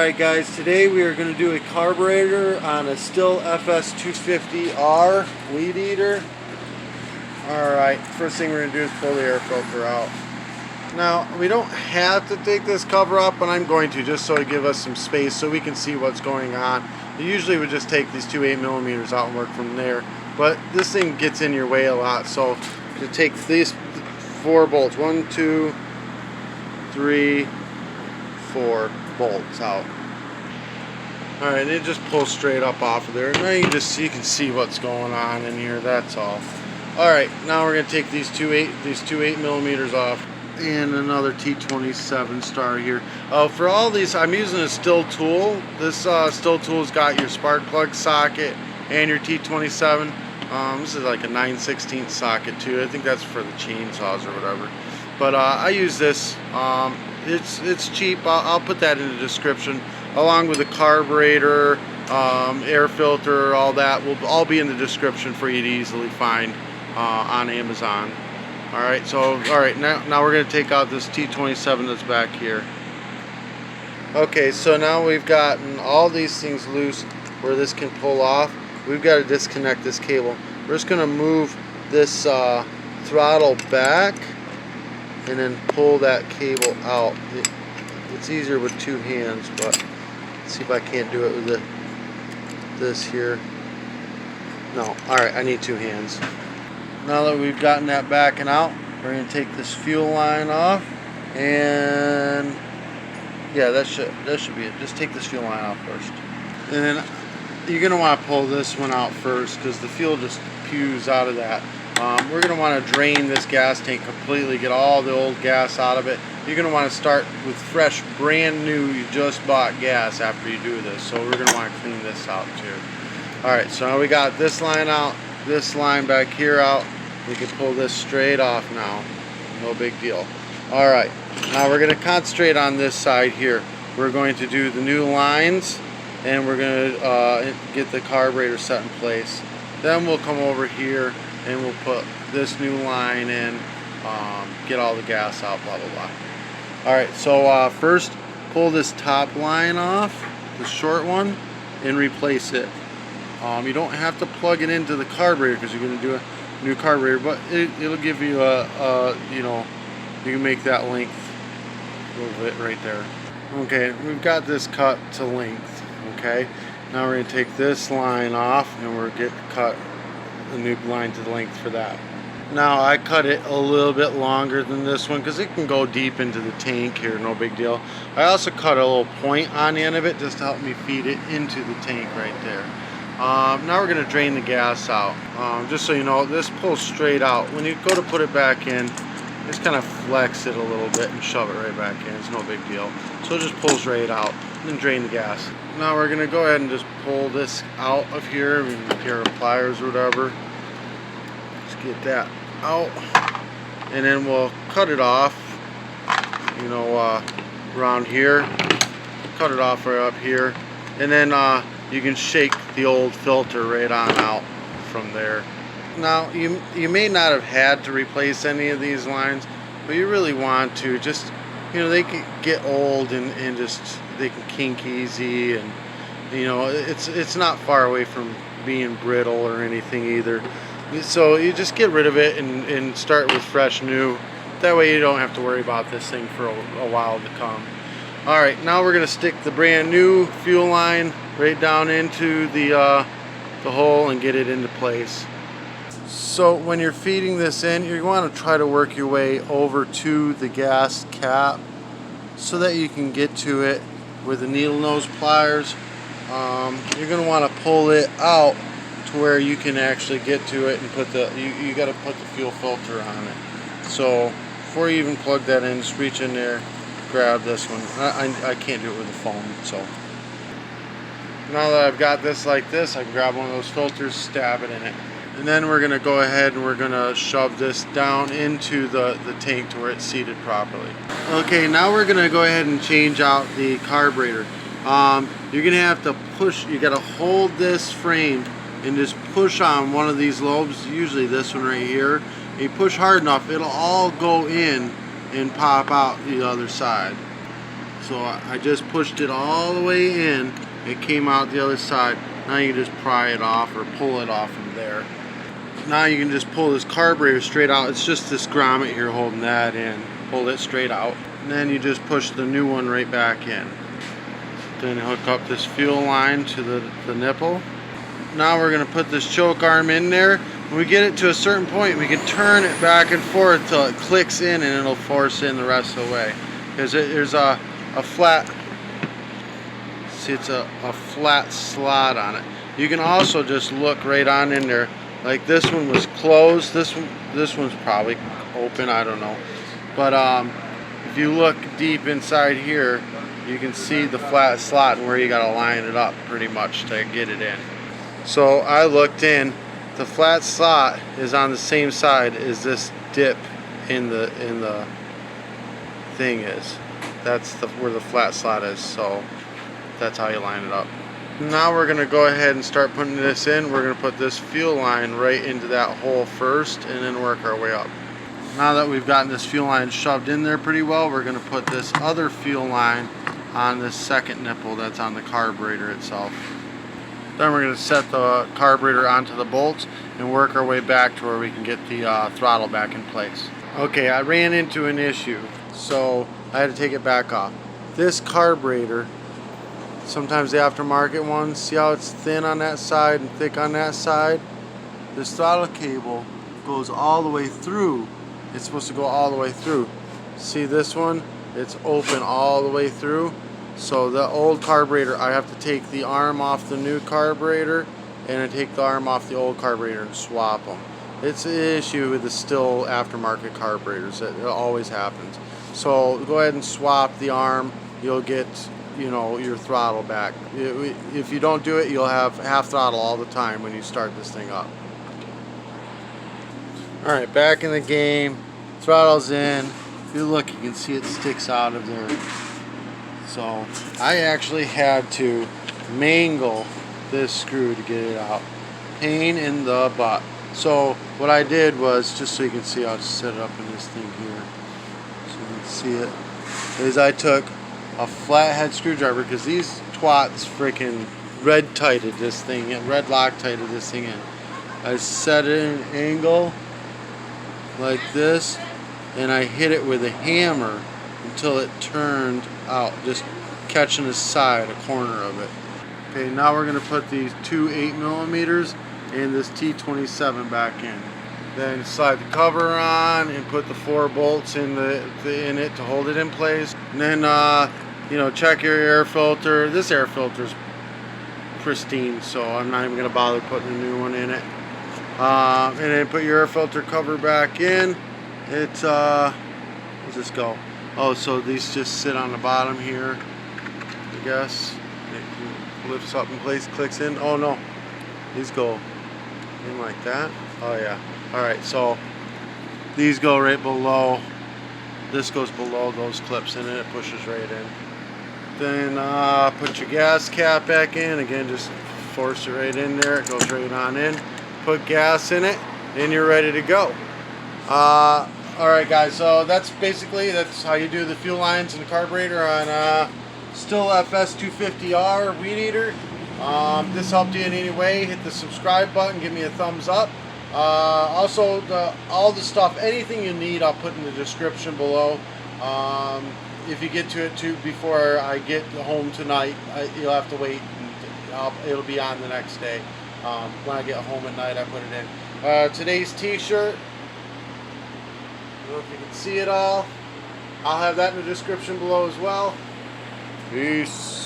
Alright guys, today we are going to do a carburetor on a Stihl FS250R weed eater. Alright, first thing we're going to do is pull the air filter out. Now, we don't have to take this cover off, but I'm going to just so it gives us some space so we can see what's going on. Usually we just take these two 8mm out and work from there, but this thing gets in your way a lot, so to take these 4 bolts, 1, 2, 3, 4 bolts out. Alright, it just pulls straight up off of there. Now you can see what's going on in here, that's all. Alright, now we're going to take these two 8mm off and another T27 star here. For all these, I'm using a Stihl tool. This Stihl tool's got your spark plug socket and your T27. This is like a 9/16 socket too. I think that's for the chainsaws or whatever. But I use this. It's cheap. I'll put that in the description, along with the carburetor, air filter, all that will all be in the description for you to easily find on Amazon. Alright, so now we're going to take out this T27 that's back here. Okay, so now we've gotten all these things loose where this can pull off. We've got to disconnect this cable. We're just going to move this throttle back and then pull that cable out. It's easier with 2 hands, but let's see if I can't do it with this here. No, alright, I need 2 hands. Now that we've gotten that backing out, we're going to take this fuel line off, and yeah, that should be it. Just take this fuel line off first, and then you're going to want to pull this one out first because the fuel just pews out of that. We're going to want to drain this gas tank completely, get all the old gas out of it. You're going to want to start with fresh, brand new, you just bought gas after you do this. So we're going to want to clean this out too. Alright, so now we got this line out, this line back here out. We can pull this straight off now. No big deal. Alright, now we're going to concentrate on this side here. We're going to do the new lines, and we're going to get the carburetor set in place. Then we'll come over here and we'll put this new line in, get all the gas out, blah blah blah. Alright, so first pull this top line off, the short one, and replace it. You don't have to plug it into the carburetor because you're going to do a new carburetor, but it'll give you you know, you can make that length a little bit right there. Okay, we've got this cut to length. Okay, now we're going to take this line off and we're going to cut a new line to the length for that. Now I cut it a little bit longer than this one because it can go deep into the tank here, no big deal. I also cut a little point on the end of it just to help me feed it into the tank right there. Now we're going to drain the gas out. Just so you know, this pulls straight out. When you go to put it back in, just kind of flex it a little bit and shove it right back in. It's no big deal. So it just pulls right out and then drain the gas. Now we're going to go ahead and just pull this out of here with a pair of pliers or whatever. Just get that out, and then we'll cut it off, you know, around here. Cut it off right up here, and then you can shake the old filter right on out from there. Now you may not have had to replace any of these lines, but you really want to. Just, you know, they can get old and just they can kink easy, and you know, it's not far away from being brittle or anything either. So you just get rid of it and start with fresh new. That way you don't have to worry about this thing for a while to come. Alright, now we're going to stick the brand new fuel line right down into the hole and get it into place. So when you're feeding this in, you want to try to work your way over to the gas cap so that you can get to it with the needle nose pliers. You're going to want to pull it out to where you can actually get to it and put you got to put the fuel filter on it. So before you even plug that in, just reach in there, grab this one. I can't do it with the phone, so now that I've got this like this, I can grab one of those filters, stab it in it, and then we're going to go ahead and we're going to shove this down into the tank to where it's seated properly. Okay, now we're going to go ahead and change out the carburetor. You're going to have to push, you got to hold this frame and just push on one of these lobes, usually this one right here. And you push hard enough, it'll all go in and pop out the other side. So I just pushed it all the way in. It came out the other side. Now you can just pry it off or pull it off from there. Now you can just pull this carburetor straight out. It's just this grommet here holding that in. Pull it straight out. And then you just push the new one right back in. Then hook up this fuel line to the nipple. Now we're going to put this choke arm in there. When we get it to a certain point, we can turn it back and forth till it clicks in, and it'll force in the rest of the way. Because there's a flat, see, it's a flat slot on it. You can also just look right on in there. Like this one was closed. This one's probably open. I don't know. But if you look deep inside here, you can see the flat slot and where you got to line it up pretty much to get it in. So I looked in. The flat slot is on the same side as this dip in the thing is. That's where the flat slot is. So that's how you line it up. Now we're going to go ahead and start putting this in. We're going to put this fuel line right into that hole first and then work our way up. Now that we've gotten this fuel line shoved in there pretty well, we're going to put this other fuel line on this second nipple that's on the carburetor itself. Then we're going to set the carburetor onto the bolts and work our way back to where we can get the throttle back in place. Okay, I ran into an issue, so I had to take it back off. This carburetor, sometimes the aftermarket ones, see how it's thin on that side and thick on that side? This throttle cable goes all the way through. It's supposed to go all the way through. See this one? It's open all the way through. So the old carburetor, I have to take the arm off the new carburetor and I take the arm off the old carburetor and swap them. It's an issue with the Stihl aftermarket carburetors. It always happens. So go ahead and swap the arm. You'll get, you know, your throttle back. If you don't do it, you'll have half throttle all the time when you start this thing up. Alright, back in the game. Throttle's in. If you look, you can see it sticks out of there. So I actually had to mangle this screw to get it out. Pain in the butt. So what I did was, just so you can see, I'll just set it up in this thing here so you can see it, is I took a flathead screwdriver, because these twats freaking red tighted this thing in, red Loctited this thing in. I set it in an angle like this, and I hit it with a hammer until it turned out, just catching the side, a corner of it. Okay, now we're going to put these two 8mm and this T27 back in. Then slide the cover on and put the 4 bolts in it to hold it in place. And then you know, check your air filter. This air filter is pristine, so I'm not even going to bother putting a new one in it. And then put your air filter cover back in. It's where's this go? Oh, so these just sit on the bottom here, I guess. It lifts up in place, clicks in. Oh no, these go in like that. Oh yeah. Alright, so these go right below. This goes below those clips and it pushes right in. Then put your gas cap back in. Again, just force it right in there. It goes right on in. Put gas in it and you're ready to go. Alright guys, so that's how you do the fuel lines and the carburetor on Stihl FS250R weed eater. If this helped you in any way, hit the subscribe button, give me a thumbs up. Also, all the stuff, anything you need, I'll put in the description below. If you get to it too before I get home tonight, you'll have to wait. It'll be on the next day. When I get home at night, I put it in. Today's t-shirt, I don't know if you can see it all. I'll have that in the description below as well. Peace.